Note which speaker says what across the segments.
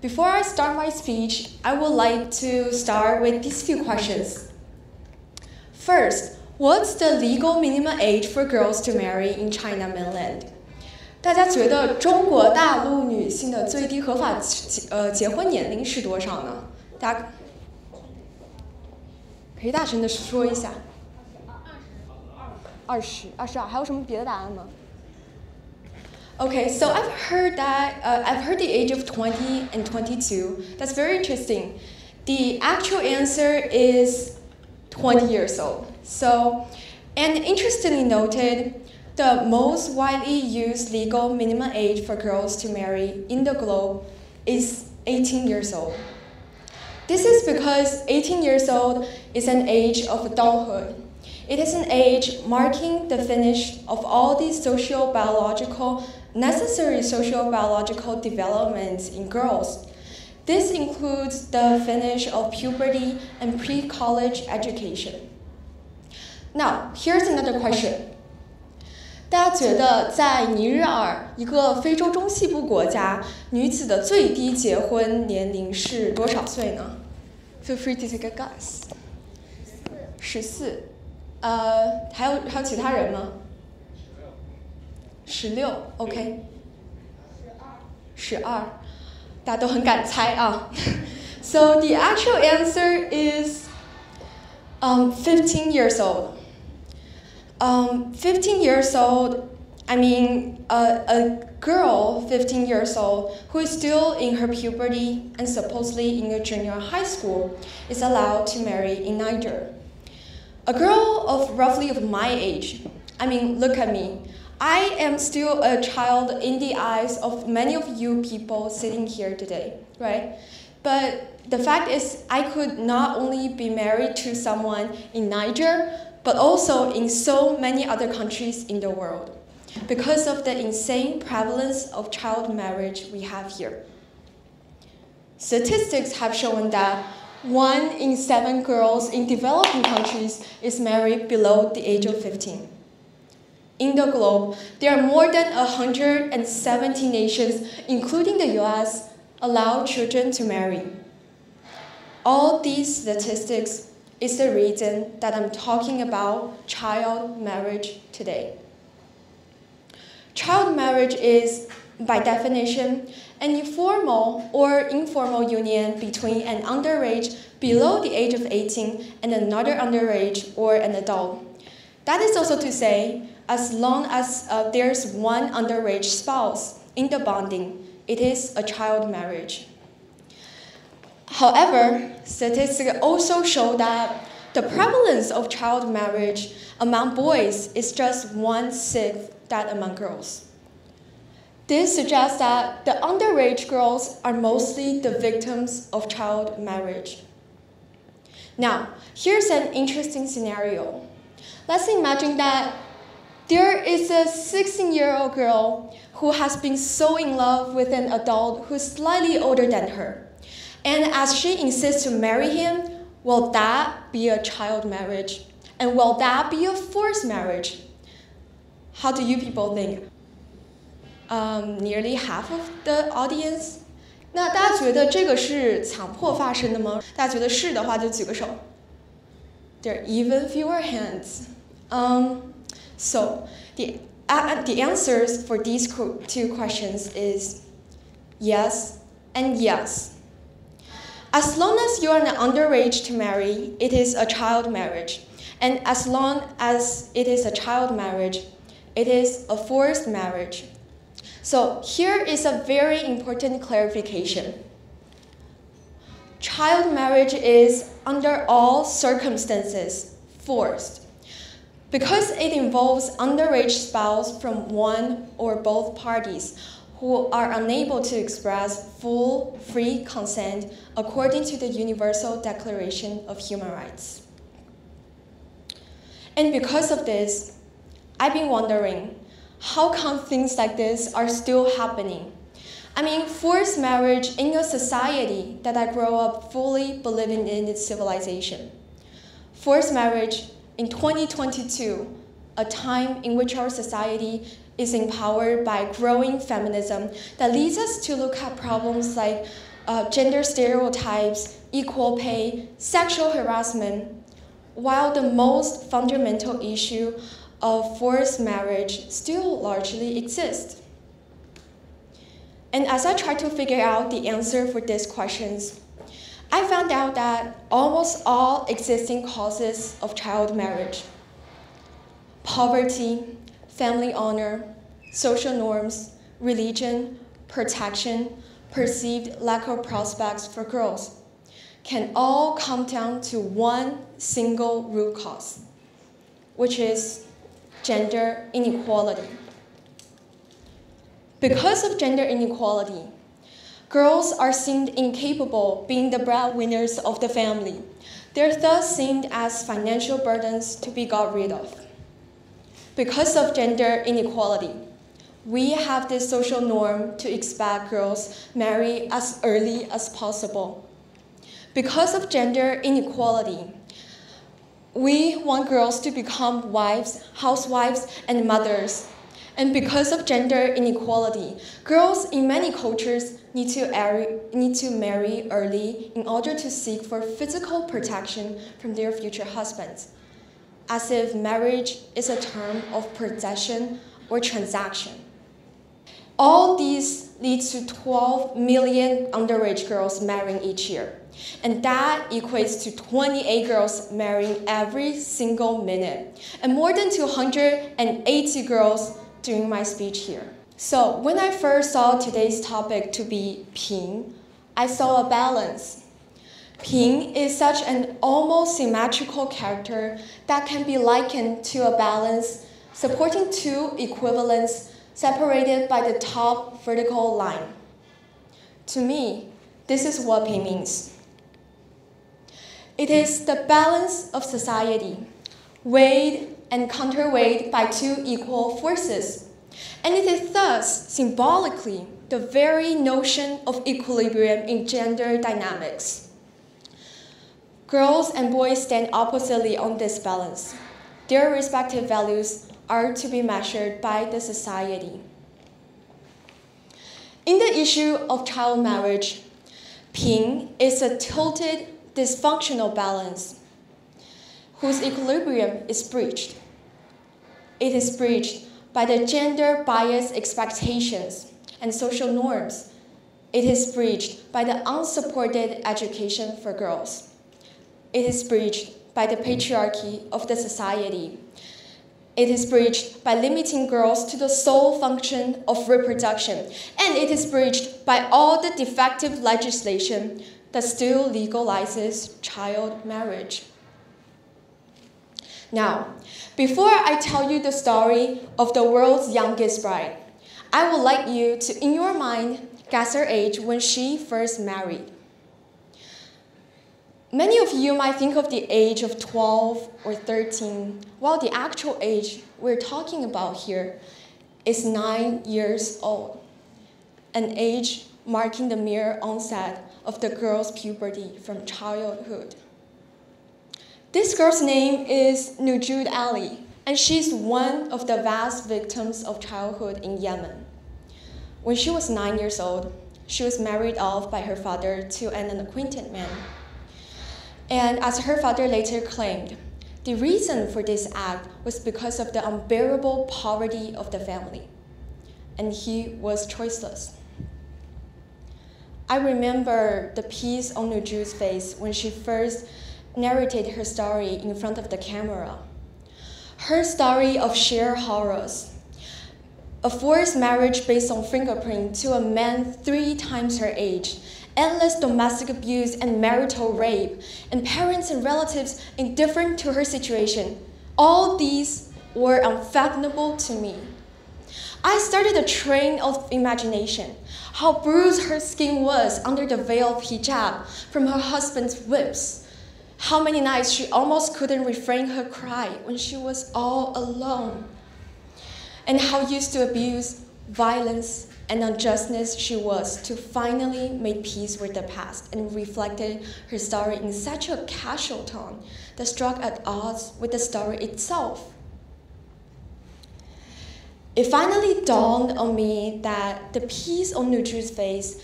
Speaker 1: Before I start my speech, I would like to start with these few questions. First, what's the legal minimum age for girls to marry in China mainland? 大家觉得中国大陆女性的最低合法结婚年龄是多少呢？大家可以大声的说一下。22，还有什么别的答案吗？ Okay, so I've heard the age of 20 and 22. That's very interesting. The actual answer is 20 years old. So, and interestingly noted, the most widely used legal minimum age for girls to marry in the globe is 18 years old. This is because 18 years old is an age of adulthood. It is an age marking the finish of all these necessary social-biological developments in girls. This includes the finish of puberty and pre-college education. Now, here's another question. 大家觉得在尼日尔，一个非洲中西部国家，女子的最低结婚年龄是多少岁呢？ Feel free to take a guess. 14。还有其他人吗？16 ，OK。12，大家都很敢猜啊。So the actual answer is 15 years old. 15 years old, I mean a girl 15 years old who is still in her puberty and supposedly in a junior high school is allowed to marry in Niger. A girl of roughly of my age, I mean, look at me. I am still a child in the eyes of many of you people sitting here today, right? But the fact is, I could not only be married to someone in Niger, but also in so many other countries in the world, because of the insane prevalence of child marriage we have here. Statistics have shown that 1 in 7 girls in developing countries is married below the age of 15. In the globe, there are more than 170 nations, including the US, allow children to marry. All these statistics is the reason that I'm talking about child marriage today. Child marriage is, by definition, any formal or informal union between an underage below the age of 18 and another underage or an adult. That is also to say, as long as there's one underage spouse in the bonding, it is a child marriage. However, statistics also show that the prevalence of child marriage among boys is just 1/6 that among girls. This suggests that the underage girls are mostly the victims of child marriage. Now, here's an interesting scenario. Let's imagine that there is a 16-year-old girl who has been so in love with an adult who's slightly older than her. And as she insists to marry him, will that be a child marriage? And will that be a forced marriage? How do you people think? Nearly half of the audience. 那大家觉得这个是强迫发生的吗？大家觉得是的话就举个手。There are even fewer hands. So the answers for these two questions is yes and yes. As long as you are an underage to marry, it is a child marriage. And as long as it is a child marriage, it is a forced marriage. So here is a very important clarification. Child marriage is, under all circumstances, forced. Because it involves underage spouse from one or both parties who are unable to express full, free consent according to the Universal Declaration of Human Rights. And because of this, I've been wondering, how come things like this are still happening? I mean, forced marriage in a society that I grow up fully believing in its civilization. Forced marriage in 2022, a time in which our society is empowered by growing feminism that leads us to look at problems like gender stereotypes, equal pay, sexual harassment, while the most fundamental issue of forced marriage still largely exists. And as I tried to figure out the answer for these questions, I found out that almost all existing causes of child marriage, poverty, family honor, social norms, religion, protection, perceived lack of prospects for girls, can all come down to one single root cause, which is gender inequality. Because of gender inequality, girls are seen incapable being the breadwinners of the family. They're thus seen as financial burdens to be got rid of. Because of gender inequality, we have this social norm to expect girls marry as early as possible. Because of gender inequality, we want girls to become wives, housewives, and mothers. And because of gender inequality, girls in many cultures need to marry early in order to seek for physical protection from their future husbands, as if marriage is a term of possession or transaction. All these leads to 12 million underage girls marrying each year. And that equates to 28 girls marrying every single minute, and more than 280 girls during my speech here. So when I first saw today's topic to be Ping, I saw a balance. Ping is such an almost symmetrical character that can be likened to a balance supporting two equivalents separated by the top vertical line. To me, this is what Ping means. It is the balance of society, weighed and counterweighted by two equal forces. And it is thus, symbolically, the very notion of equilibrium in gender dynamics. Girls and boys stand oppositely on this balance. Their respective values are to be measured by the society. In the issue of child marriage, Ping is a tilted, dysfunctional balance whose equilibrium is breached. It is breached by the gender-biased expectations and social norms. It is breached by the unsupported education for girls. It is breached by the patriarchy of the society. It is breached by limiting girls to the sole function of reproduction. And it is breached by all the defective legislation that still legalizes child marriage. Now, before I tell you the story of the world's youngest bride, I would like you to, in your mind, guess her age when she first married. Many of you might think of the age of 12 or 13, while the actual age we're talking about here is 9 years old, an age marking the mere onset of the girl's puberty from childhood. This girl's name is Nujud Ali, and she's one of the vast victims of childhood in Yemen. When she was 9 years old, she was married off by her father to an unacquainted man. And as her father later claimed, the reason for this act was because of the unbearable poverty of the family, and he was choiceless. I remember the peace on Nujud's face when she first narrated her story in front of the camera. Her story of sheer horrors, a forced marriage based on fingerprint to a man 3 times her age, endless domestic abuse and marital rape, and parents and relatives indifferent to her situation. All these were unfathomable to me. I started a train of imagination, how bruised her skin was under the veil of hijab from her husband's whips, how many nights she almost couldn't refrain her cry when she was all alone, and how used to abuse, violence, and unjustness she was to finally make peace with the past, and reflected her story in such a casual tone that struck at odds with the story itself. It finally dawned on me that the peace on Nujud's face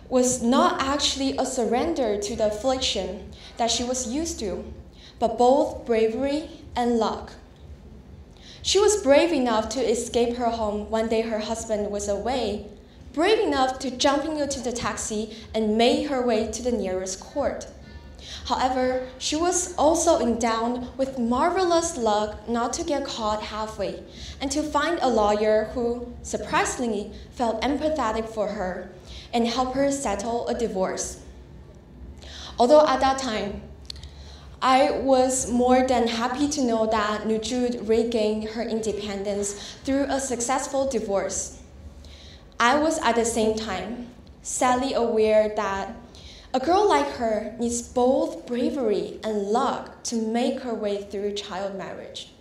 Speaker 1: was not actually a surrender to the affliction that she was used to, but both bravery and luck. She was brave enough to escape her home one day her husband was away, brave enough to jump into the taxi and make her way to the nearest court. However, she was also endowed with marvelous luck not to get caught halfway and to find a lawyer who, surprisingly, felt empathetic for her and helped her settle a divorce. Although at that time, I was more than happy to know that Nujud regained her independence through a successful divorce. I was at the same time sadly aware that a girl like her needs both bravery and luck to make her way through child marriage.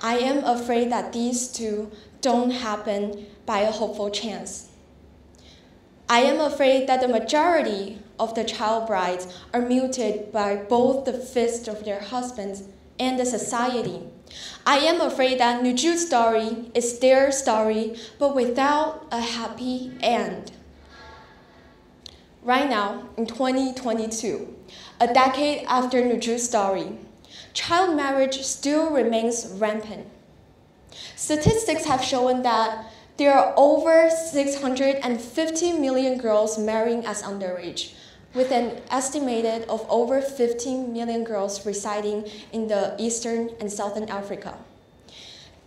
Speaker 1: I am afraid that these two don't happen by a hopeful chance. I am afraid that the majority of the child brides are muted by both the fists of their husbands and the society. I am afraid that Nujud's story is their story, but without a happy end. Right now, in 2022, a decade after Nujud's story, child marriage still remains rampant. Statistics have shown that there are over 650 million girls marrying as underage, with an estimated of over 15 million girls residing in the Eastern and Southern Africa.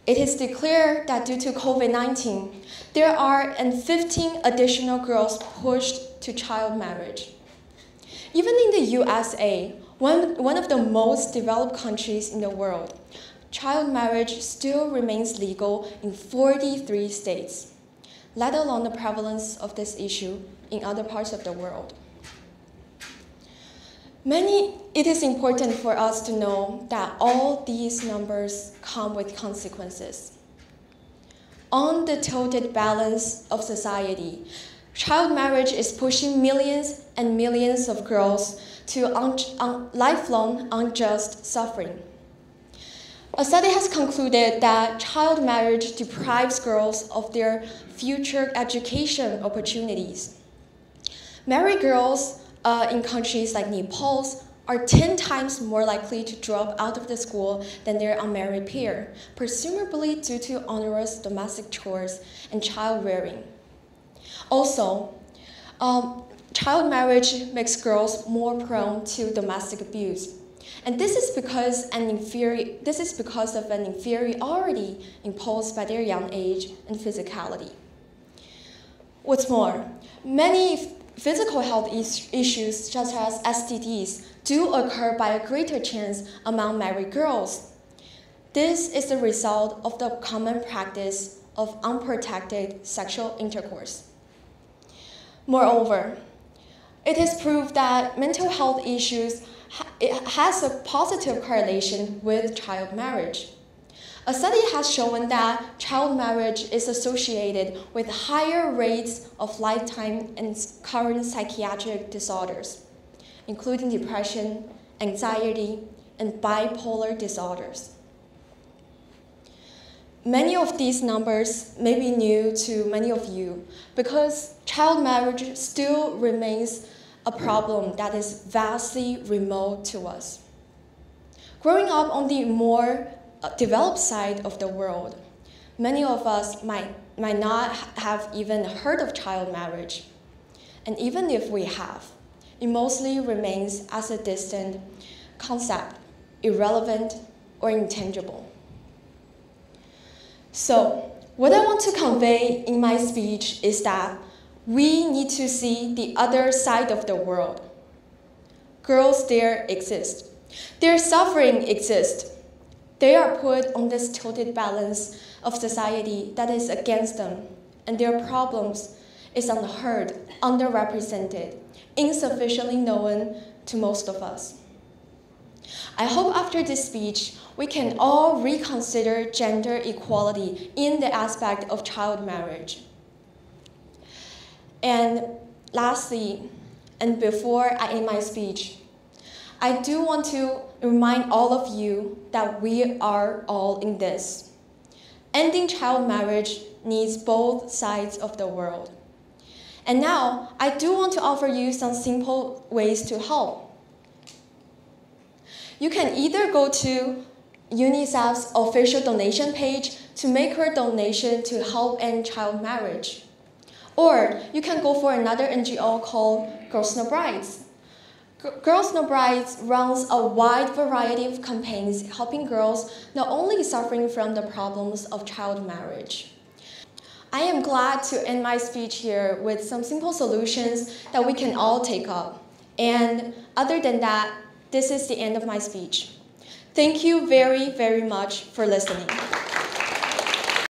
Speaker 1: It is declared that due to COVID-19, there are 15 additional girls pushed to child marriage. Even in the USA, one of the most developed countries in the world, child marriage still remains legal in 43 states, let alone the prevalence of this issue in other parts of the world. It is important for us to know that all these numbers come with consequences. On the tilted balance of society, child marriage is pushing millions and millions of girls to lifelong unjust suffering. A study has concluded that child marriage deprives girls of their future education opportunities. Married girls in countries like Nepal are 10 times more likely to drop out of the school than their unmarried peer, presumably due to onerous domestic chores and child rearing. Also, child marriage makes girls more prone to domestic abuse. And this is because of an inferiority imposed by their young age and physicality. What's more, many physical health issues such as STDs do occur by a greater chance among married girls. This is the result of the common practice of unprotected sexual intercourse. Moreover, it is proved that mental health issues has a positive correlation with child marriage. A study has shown that child marriage is associated with higher rates of lifetime and current psychiatric disorders, including depression, anxiety, and bipolar disorders. Many of these numbers may be new to many of you because child marriage still remains a problem that is vastly remote to us. Growing up on the more developed side of the world, many of us might not have even heard of child marriage. And even if we have, it mostly remains as a distant concept, irrelevant or intangible. So, what I want to convey in my speech is that we need to see the other side of the world. Girls there exist. Their suffering exists. They are put on this tilted balance of society that is against them, and their problems is unheard, underrepresented, insufficiently known to most of us. I hope after this speech, we can all reconsider gender equality in the aspect of child marriage. And lastly, and before I end my speech, I do want to remind all of you that we are all in this. Ending child marriage needs both sides of the world. And now, I do want to offer you some simple ways to help. You can either go to UNICEF's official donation page to make your donation to help end child marriage. Or you can go for another NGO called Girls No Brides. Girls No Brides runs a wide variety of campaigns helping girls not only suffering from the problems of child marriage. I am glad to end my speech here with some simple solutions that we can all take up. And other than that, this is the end of my speech. Thank you very, very much for listening.